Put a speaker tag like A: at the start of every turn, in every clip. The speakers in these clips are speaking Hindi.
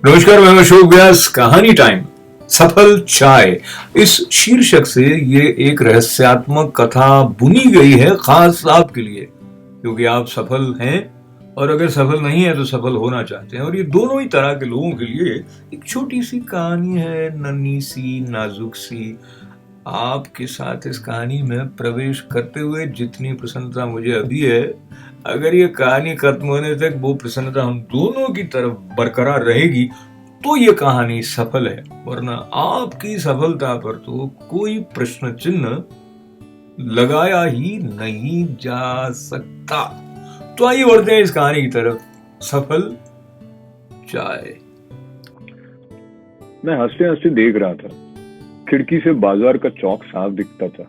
A: नमस्कार, मैं अशोक व्यास। कहानी टाइम सफल चाय इस शीर्षक से ये एक रहस्यात्मक कथा बुनी गई है खास आपके लिए, क्योंकि आप सफल हैं और अगर सफल नहीं है तो सफल होना चाहते हैं। और ये दोनों ही तरह के लोगों के लिए एक छोटी सी कहानी है, नन्ही सी, नाजुक सी। आपके साथ इस कहानी में प्रवेश करते हुए जितनी प्रसन्नता मुझे अभी है, अगर ये कहानी खत्म होने तक वो प्रसन्नता हम दोनों की तरफ बरकरार रहेगी तो ये कहानी सफल है, वरना आपकी सफलता पर तो कोई प्रश्न चिन्ह लगाया ही नहीं जा सकता। तो आइए बढ़ते हैं इस कहानी की तरफ। सफल चाय।
B: मैं हंसते हंसते देख रहा था। खिड़की से बाजार का चौक साफ दिखता था।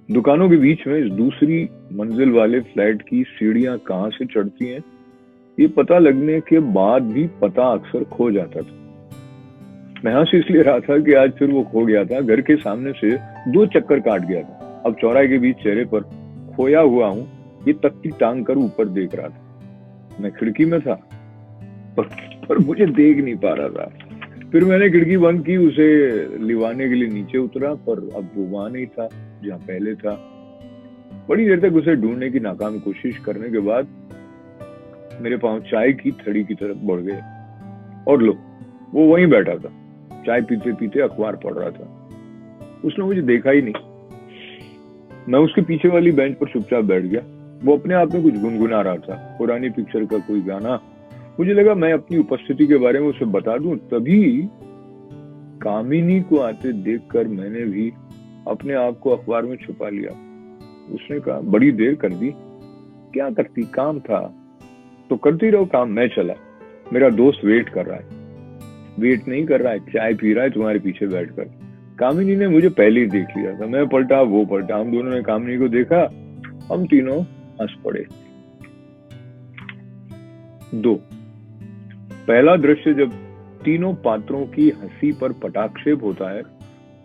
B: दुकानों के बीच में इस दूसरी मंजिल वाले फ्लैट की सीढ़ियां कहाँ से चढ़ती हैं, ये पता लगने के बाद भी पता अक्सर खो जाता था। मैं हंस इसलिए रहा था कि आज फिर वो खो गया था। घर के सामने से 2 चक्कर काट गया था। अब चौराहे के बीच चेहरे पर खोया हुआ हूँ, ये तख्ती टांग कर ऊपर देख रहा था। मैं खिड़की में था पर मुझे देख नहीं पा रहा था। फिर मैंने खिड़की बंद की, उसे लिवाने के लिए नीचे उतरा, पर अब वो वहां नहीं था जहाँ पहले था। बड़ी देर तक उसे ढूंढने की नाकाम कोशिश करने के बाद मेरे पांव चाय की थड़ी की तरफ बढ़ गए और लो, वो वहीं बैठा था। चाय पीते पीते अखबार पढ़ रहा था। उसने मुझे देखा ही नहीं। मैं उसके पीछे वाली बेंच पर चुपचाप बैठ गया। वो अपने आप में कुछ गुनगुना रहा था, पुरानी पिक्चर का कोई गाना। मुझे लगा मैं अपनी उपस्थिति के बारे में उसे बता दूं, तभी कामिनी को आते देखकर मैंने भी अपने आप को अखबार में छुपा लिया। उसने कहा, बड़ी देर कर दी। क्या करती, काम था तो करती रहो काम, मैं चला। मेरा दोस्त वेट कर रहा है। वेट नहीं कर रहा है, चाय पी रहा है तुम्हारे पीछे बैठकर। कामिनी ने मुझे पहले ही देख लिया था। मैं पलटा, वो पलटा, हम दोनों ने कामिनी को देखा। हम तीनों हंस पड़े। 2। पहला दृश्य जब तीनों पात्रों की हंसी पर पटाक्षेप होता है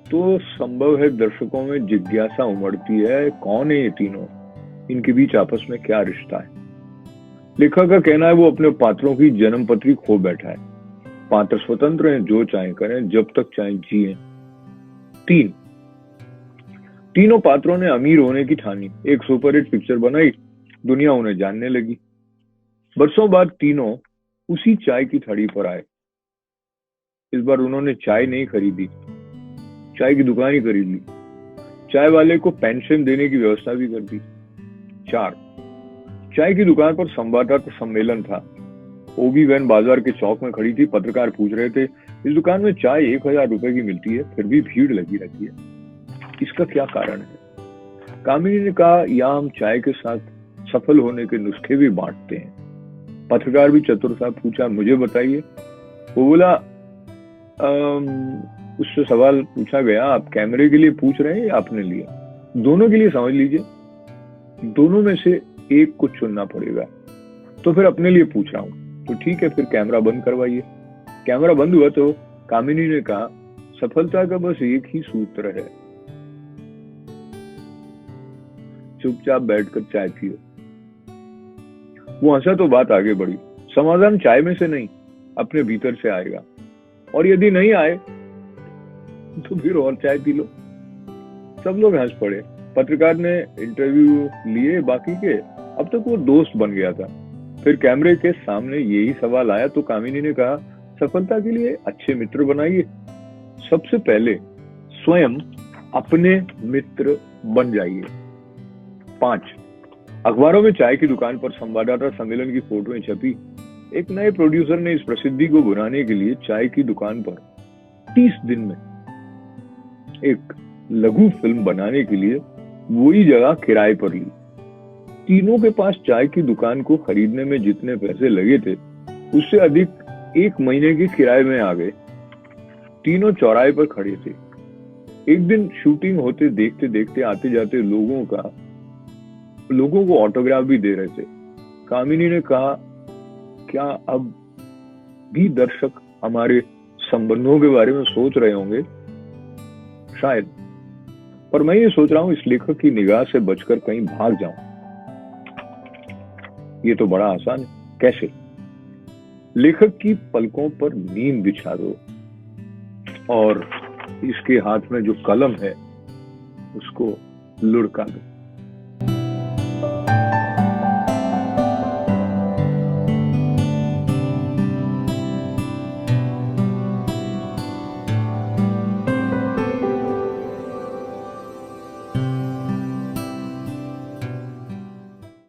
B: तो संभव है दर्शकों में जिज्ञासा उमड़ती है, कौन है ये तीनों, इनके बीच आपस में क्या रिश्ता है। लेखक का कहना है वो अपने पात्रों की जन्मपत्री खो बैठा है। पात्र स्वतंत्र हैं, जो चाहे करें, जब तक चाहे जिए। 3। तीनों पात्रों ने अमीर होने की ठानी, एक सुपरहिट पिक्चर बनाई, दुनिया उन्हें जानने लगी। बरसों बाद तीनों उसी चाय की थड़ी पर आए। इस बार उन्होंने चाय नहीं खरीदी, चाय की दुकान ही खरीद ली। चाय वाले को पेंशन देने की व्यवस्था भी कर दी। 4। चाय की दुकान पर संवाददाता सम्मेलन था। ओबी वैन बाजार के चौक में खड़ी थी। पत्रकार पूछ रहे थे, इस दुकान में चाय 1000 रुपए की मिलती है, फिर भी भीड़ लगी रहती है, इसका क्या कारण है? कामिनी ने कहा, यहाँ हम चाय के साथ सफल होने के नुस्खे भी बांटते हैं। पत्रकार भी चतुर था, पूछा, मुझे बताइए। वो बोला, उससे सवाल पूछा गया, आप कैमरे के लिए पूछ रहे हैं या अपने लिए? दोनों के लिए समझ लीजिए, दोनों में से एक को चुनना पड़ेगा। तो फिर अपने लिए पूछ रहा हूँ। तो ठीक है, फिर कैमरा बंद करवाइए। कैमरा बंद हुआ तो कामिनी ने कहा, सफलता का बस एक ही सूत्र है, चुपचाप बैठकर चाय पियो। वो हंसा तो बात आगे बढ़ी। समाधान चाय में से नहीं, अपने भीतर से आएगा, और यदि नहीं आए तो फिर और चाय पी लो। सब लोग हंस पड़े। पत्रकार ने इंटरव्यू लिए बाकी के, अब तक वो दोस्त बन गया था। फिर कैमरे के सामने यही सवाल आया तो कामिनी ने कहा, सफलता के लिए अच्छे मित्र बनाइए। सबसे पहले स्वयं अपने मित्र बन जाइए। 5। अखबारों में चाय की दुकान पर संवाददाता सम्मेलन की फोटोएं छपी। एक नए प्रोड्यूसर ने इस प्रसिद्धि को बुलाने के लिए चाय की दुकान पर 30 दिन में एक लघु फिल्म बनाने के लिए वही जगह किराए पर ली। तीनों के पास चाय की दुकान को खरीदने में जितने पैसे लगे थे, उससे अधिक 1 महीने के किराए में आ गए। तीनों चौराहे पर खड़े थे। एक दिन शूटिंग होते देखते देखते आते जाते लोगों को ऑटोग्राफ भी दे रहे थे। कामिनी ने कहा, क्या अब भी दर्शक हमारे संबंधों के बारे में सोच रहे होंगे? शायद, पर मैं ये सोच रहा हूं इस लेखक की निगाह से बचकर कहीं भाग जाऊं। ये तो बड़ा आसान है, कैसे? लेखक की पलकों पर नींद बिछा दो और इसके हाथ में जो कलम है उसको लुढ़का दो।